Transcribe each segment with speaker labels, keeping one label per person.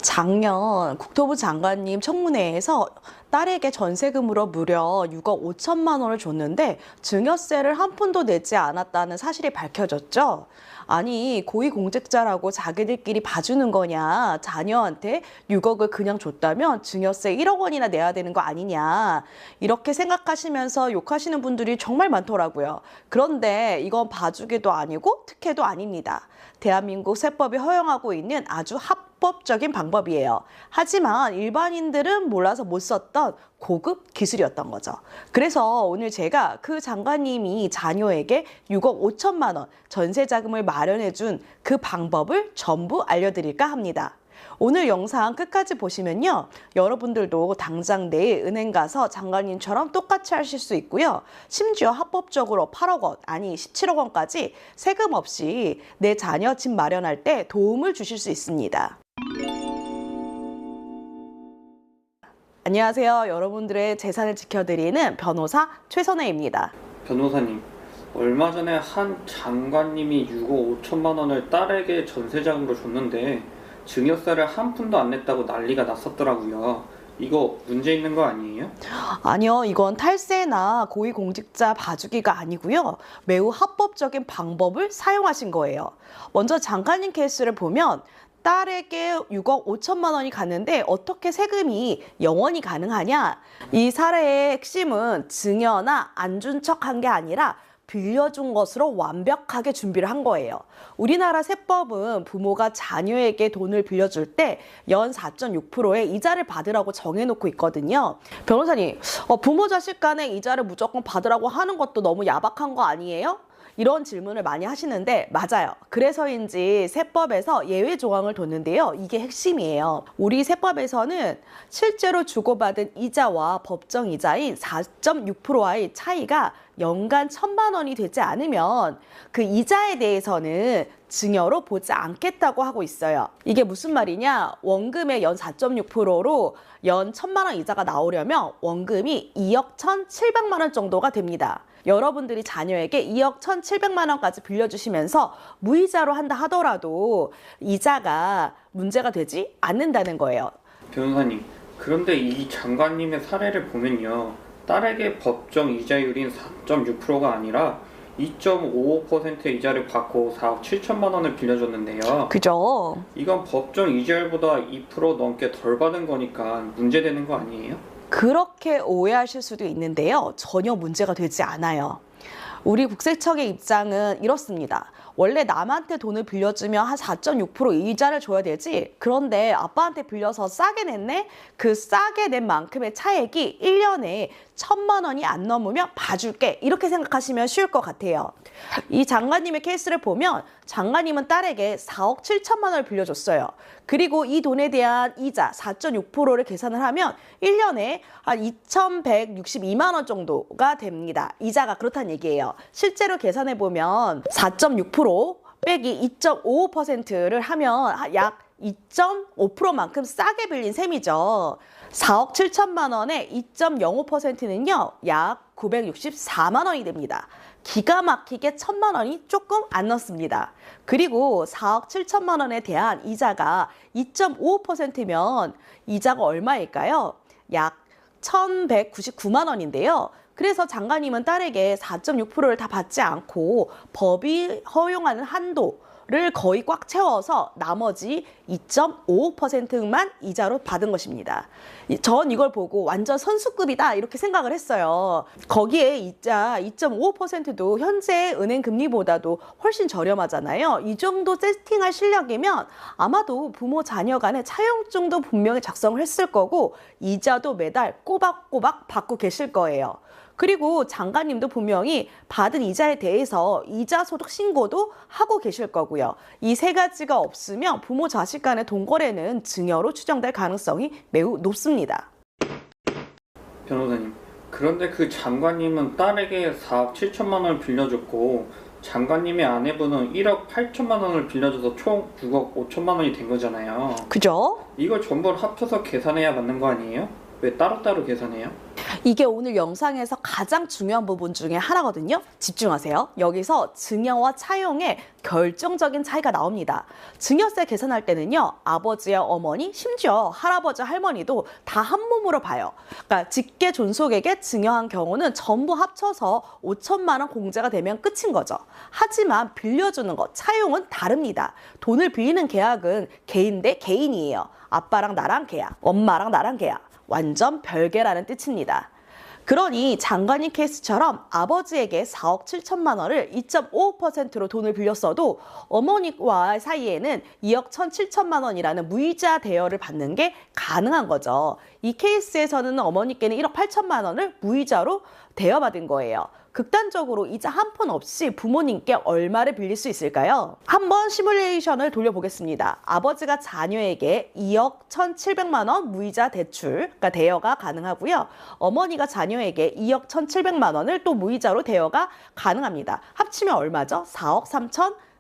Speaker 1: 작년 국토부 장관님 청문회에서 딸에게 전세금으로 무려 6억 5천만 원을 줬는데 증여세를 한 푼도 내지 않았다는 사실이 밝혀졌죠. 아니, 고위공직자라고 자기들끼리 봐주는 거냐? 자녀한테 6억을 그냥 줬다면 증여세 1억 원이나 내야 되는 거 아니냐? 이렇게 생각하시면서 욕하시는 분들이 정말 많더라고요. 그런데 이건 봐주기도 아니고 특혜도 아닙니다. 대한민국 세법이 허용하고 있는 아주 합법적인 방법이에요. 하지만 일반인들은 몰라서 못 썼던 고급 기술이었던 거죠. 그래서 오늘 제가 그 장관님이 자녀에게 6억 5천만 원 전세 자금을 마련해 준 그 방법을 전부 알려드릴까 합니다. 오늘 영상 끝까지 보시면요, 여러분들도 당장 내일 은행 가서 장관님처럼 똑같이 하실 수 있고요. 심지어 합법적으로 8억 원, 아니 17억 원까지 세금 없이 내 자녀 집 마련할 때 도움을 주실 수 있습니다. 안녕하세요. 여러분들의 재산을 지켜드리는 변호사 최선혜입니다.
Speaker 2: 변호사님, 얼마 전에 한 장관님이 6억 5천만 원을 딸에게 전세자금으로 줬는데 증여세를 한 푼도 안 냈다고 난리가 났었더라고요. 이거 문제 있는 거 아니에요?
Speaker 1: 아니요, 이건 탈세나 고위공직자 봐주기가 아니고요. 매우 합법적인 방법을 사용하신 거예요. 먼저 장관님 케이스를 보면 딸에게 6억 5천만 원이 갔는데 어떻게 세금이 영원히 가능하냐? 이 사례의 핵심은 증여나 안 준 척한 게 아니라 빌려준 것으로 완벽하게 준비를 한 거예요. 우리나라 세법은 부모가 자녀에게 돈을 빌려줄 때 연 4.6%의 이자를 받으라고 정해놓고 있거든요. 변호사님, 부모 자식 간에 이자를 무조건 받으라고 하는 것도 너무 야박한 거 아니에요? 이런 질문을 많이 하시는데 맞아요. 그래서인지 세법에서 예외 조항을 뒀는데요. 이게 핵심이에요. 우리 세법에서는 실제로 주고받은 이자와 법정 이자인 4.6%와의 차이가 연간 1,000만 원이 되지 않으면 그 이자에 대해서는 증여로 보지 않겠다고 하고 있어요. 이게 무슨 말이냐? 원금의 연 4.6%로 연 1,000만 원 이자가 나오려면 원금이 2억 1,700만 원 정도가 됩니다. 여러분들이 자녀에게 2억 1,700만 원까지 빌려주시면서 무이자로 한다 하더라도 이자가 문제가 되지 않는다는 거예요.
Speaker 2: 변호사님, 그런데 이 장관님의 사례를 보면요, 딸에게 법정 이자율인 4.6%가 아니라 2.55%의 이자를 받고 4억 7천만 원을 빌려줬는데요.
Speaker 1: 그죠?
Speaker 2: 이건 법정 이자율보다 2% 넘게 덜 받은 거니까 문제되는 거 아니에요?
Speaker 1: 그렇게 오해하실 수도 있는데요. 전혀 문제가 되지 않아요. 우리 국세청의 입장은 이렇습니다. 원래 남한테 돈을 빌려주면 한 4.6% 이자를 줘야 되지. 그런데 아빠한테 빌려서 싸게 냈네? 그 싸게 낸 만큼의 차액이 1년에 1,000만 원이 안 넘으면 봐줄게. 이렇게 생각하시면 쉬울 것 같아요. 이 장관님의 케이스를 보면 장관님은 딸에게 4억 7천만 원을 빌려줬어요. 그리고 이 돈에 대한 이자 4.6%를 계산을 하면 1년에 한 2,162만 원 정도가 됩니다. 이자가 그렇다는 얘기예요. 실제로 계산해 보면 4.6% 빼기 2.55%를 하면 약 2.5%만큼 싸게 빌린 셈이죠. 4억 7천만 원에 2.05%는요, 약 964만 원이 됩니다. 기가 막히게 1,000만 원이 조금 안 넣습니다. 그리고 4억 7천만 원에 대한 이자가 2.55%면 이자가 얼마일까요? 약 1,199만 원인데요. 그래서 장관님은 딸에게 4.6%를 다 받지 않고 법이 허용하는 한도를 거의 꽉 채워서 나머지 2.55%만 이자로 받은 것입니다. 전 이걸 보고 완전 선수급이다 이렇게 생각을 했어요. 거기에 이자 2.55%도 현재 은행 금리보다도 훨씬 저렴하잖아요. 이 정도 세팅할 실력이면 아마도 부모 자녀 간의 차용증도 분명히 작성을 했을 거고 이자도 매달 꼬박꼬박 받고 계실 거예요. 그리고 장관님도 분명히 받은 이자에 대해서 이자 소득 신고도 하고 계실 거고요. 이 세 가지가 없으면 부모 자식 간의 돈거래는 증여로 추정될 가능성이 매우 높습니다.
Speaker 2: 변호사님, 그런데 그 장관님은 딸에게 4억 7천만 원을 빌려줬고 장관님의 아내분은 1억 8천만 원을 빌려줘서 총 6억 5천만 원이 된 거잖아요.
Speaker 1: 그죠?
Speaker 2: 이걸 전부를 합쳐서 계산해야 맞는 거 아니에요? 왜 따로따로 계산해요?
Speaker 1: 이게 오늘 영상에서 가장 중요한 부분 중에 하나거든요. 집중하세요. 여기서 증여와 차용의 결정적인 차이가 나옵니다. 증여세 계산할 때는요, 아버지와 어머니, 심지어 할아버지, 할머니도 다 한 몸으로 봐요. 그러니까 직계 존속에게 증여한 경우는 전부 합쳐서 5천만 원 공제가 되면 끝인 거죠. 하지만 빌려주는 것, 차용은 다릅니다. 돈을 빌리는 계약은 개인 대 개인이에요. 아빠랑 나랑 계약, 엄마랑 나랑 계약. 완전 별개라는 뜻입니다. 그러니 장관님 케이스처럼 아버지에게 4억 7천만 원을 2.55%로 돈을 빌렸어도 어머니와 사이에는 2억 1,7천만 원이라는 무이자 대여를 받는 게 가능한 거죠. 이 케이스에서는 어머니께는 1억 8천만 원을 무이자로 대여받은 거예요. 극단적으로 이자 한 푼 없이 부모님께 얼마를 빌릴 수 있을까요? 한번 시뮬레이션을 돌려보겠습니다. 아버지가 자녀에게 2억 1,700만 원 무이자 대출, 그러니까 대여가 가능하고요. 어머니가 자녀에게 2억 1,700만 원을 또 무이자로 대여가 가능합니다. 합치면 얼마죠? 4억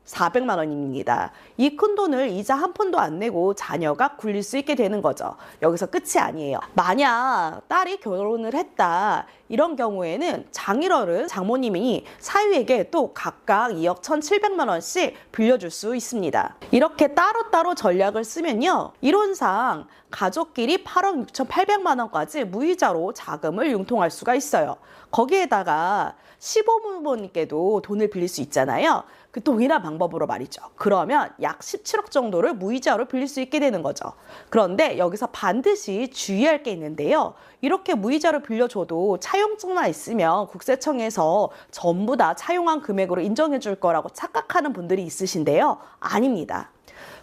Speaker 1: 3,400만 원입니다. 이 큰 돈을 이자 한 푼도 안 내고 자녀가 굴릴 수 있게 되는 거죠. 여기서 끝이 아니에요. 만약 딸이 결혼을 했다, 이런 경우에는 장인어른, 장모님이 사위에게 또 각각 2억 1,700만 원씩 빌려줄 수 있습니다. 이렇게 따로따로 전략을 쓰면요, 이론상 가족끼리 8억 6,800만 원까지 무이자로 자금을 융통할 수가 있어요. 거기에다가 시부모님께도 돈을 빌릴 수 있잖아요. 그 동일한 방법으로 말이죠. 그러면 약 17억 정도를 무이자로 빌릴 수 있게 되는 거죠. 그런데 여기서 반드시 주의할 게 있는데요. 이렇게 무이자로 빌려줘도 차용증만 있으면 국세청에서 전부 다 차용한 금액으로 인정해 줄 거라고 착각하는 분들이 있으신데요. 아닙니다.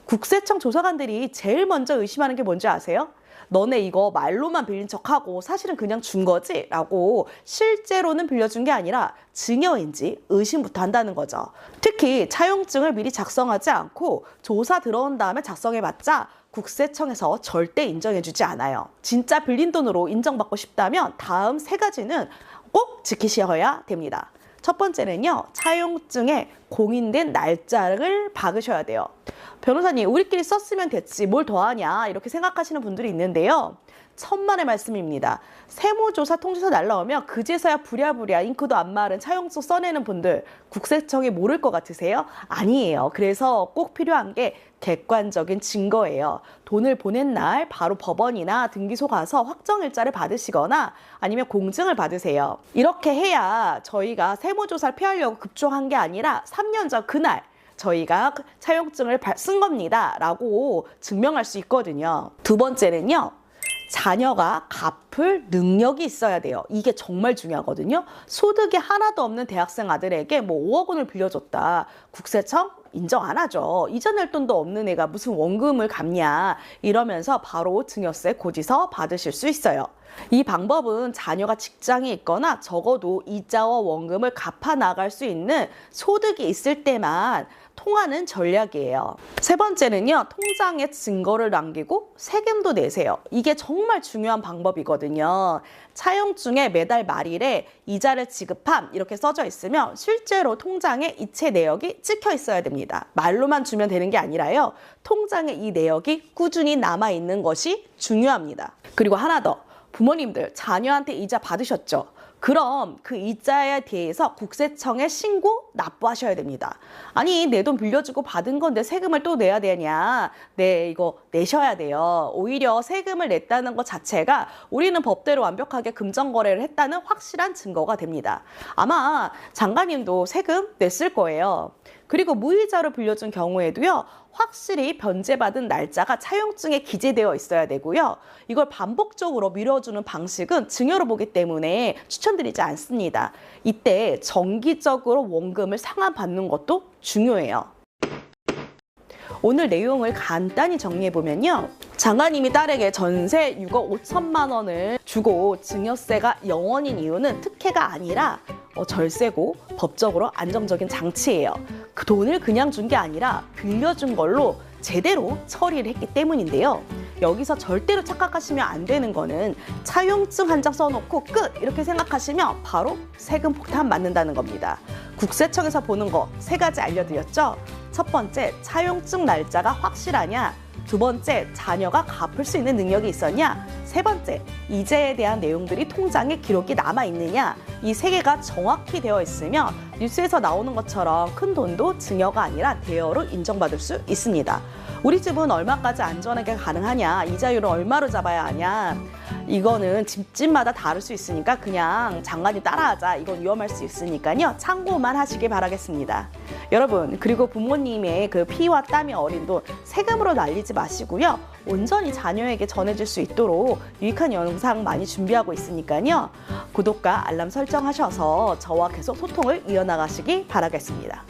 Speaker 1: 국세청 조사관들이 제일 먼저 의심하는 게 뭔지 아세요? 너네 이거 말로만 빌린 척하고 사실은 그냥 준 거지? 라고 실제로는 빌려준 게 아니라 증여인지 의심부터 한다는 거죠. 특히 차용증을 미리 작성하지 않고 조사 들어온 다음에 작성해봤자 국세청에서 절대 인정해주지 않아요. 진짜 빌린 돈으로 인정받고 싶다면 다음 세 가지는 꼭 지키셔야 됩니다. 첫 번째는요, 차용증에 공인된 날짜를 박으셔야 돼요. 변호사님, 우리끼리 썼으면 됐지 뭘 더하냐, 이렇게 생각하시는 분들이 있는데요. 천만의 말씀입니다. 세무조사 통지서 날라오면 그제서야 부랴부랴 잉크도 안 마른 차용증 써내는 분들, 국세청이 모를 것 같으세요? 아니에요. 그래서 꼭 필요한 게 객관적인 증거예요. 돈을 보낸 날 바로 법원이나 등기소 가서 확정일자를 받으시거나 아니면 공증을 받으세요. 이렇게 해야 저희가 세무조사를 피하려고 급조한 게 아니라 3년 전 그날 저희가 차용증을 쓴 겁니다 라고 증명할 수 있거든요. 두 번째는요, 자녀가 갚을 능력이 있어야 돼요. 이게 정말 중요하거든요. 소득이 하나도 없는 대학생 아들에게 뭐 5억 원을 빌려줬다. 국세청 인정 안 하죠. 이자 낼 돈도 없는 애가 무슨 원금을 갚냐, 이러면서 바로 증여세 고지서 받으실 수 있어요. 이 방법은 자녀가 직장에 있거나 적어도 이자와 원금을 갚아 나갈 수 있는 소득이 있을 때만 통하는 전략이에요. 세 번째는요, 통장에 증거를 남기고 세금도 내세요. 이게 정말 중요한 방법이거든요. 차용증에 매달 말일에 이자를 지급함 이렇게 써져 있으면 실제로 통장에 이체 내역이 찍혀 있어야 됩니다. 말로만 주면 되는 게 아니라요, 통장에 이 내역이 꾸준히 남아 있는 것이 중요합니다. 그리고 하나 더, 부모님들 자녀한테 이자 받으셨죠? 그럼 그 이자에 대해서 국세청에 신고 납부하셔야 됩니다. 아니, 내 돈 빌려주고 받은 건데 세금을 또 내야 되냐? 네, 이거 내셔야 돼요. 오히려 세금을 냈다는 것 자체가 우리는 법대로 완벽하게 금전거래를 했다는 확실한 증거가 됩니다. 아마 장관님도 세금 냈을 거예요. 그리고 무이자로 빌려준 경우에도요, 확실히 변제받은 날짜가 차용증에 기재되어 있어야 되고요. 이걸 반복적으로 미뤄주는 방식은 증여로 보기 때문에 추천드리지 않습니다. 이때 정기적으로 원금을 상환받는 것도 중요해요. 오늘 내용을 간단히 정리해보면요, 장관님이 딸에게 전세 6억 5천만 원을 주고 증여세가 0원인 이유는 특혜가 아니라 절세고 법적으로 안정적인 장치예요. 그 돈을 그냥 준 게 아니라 빌려준 걸로 제대로 처리를 했기 때문인데요. 여기서 절대로 착각하시면 안 되는 거는 차용증 한 장 써놓고 끝 이렇게 생각하시면 바로 세금 폭탄 맞는다는 겁니다. 국세청에서 보는 거 세 가지 알려드렸죠? 첫 번째, 차용증 날짜가 확실하냐? 두 번째, 자녀가 갚을 수 있는 능력이 있었냐? 세 번째, 이자에 대한 내용들이 통장에 기록이 남아 있느냐? 이 세 개가 정확히 되어 있으면 뉴스에서 나오는 것처럼 큰 돈도 증여가 아니라 대여로 인정받을 수 있습니다. 우리 집은 얼마까지 안전하게 가능하냐? 이자율은 얼마로 잡아야 하냐? 이거는 집집마다 다를 수 있으니까 그냥 장관님 따라하자. 이건 위험할 수 있으니까요. 참고만 하시길 바라겠습니다. 여러분, 그리고 부모님의 그 피와 땀이 어린 돈 세금으로 날리지 마시고요. 온전히 자녀에게 전해질 수 있도록 유익한 영상 많이 준비하고 있으니까요. 구독과 알람 설정하셔서 저와 계속 소통을 이어나가시기 바라겠습니다.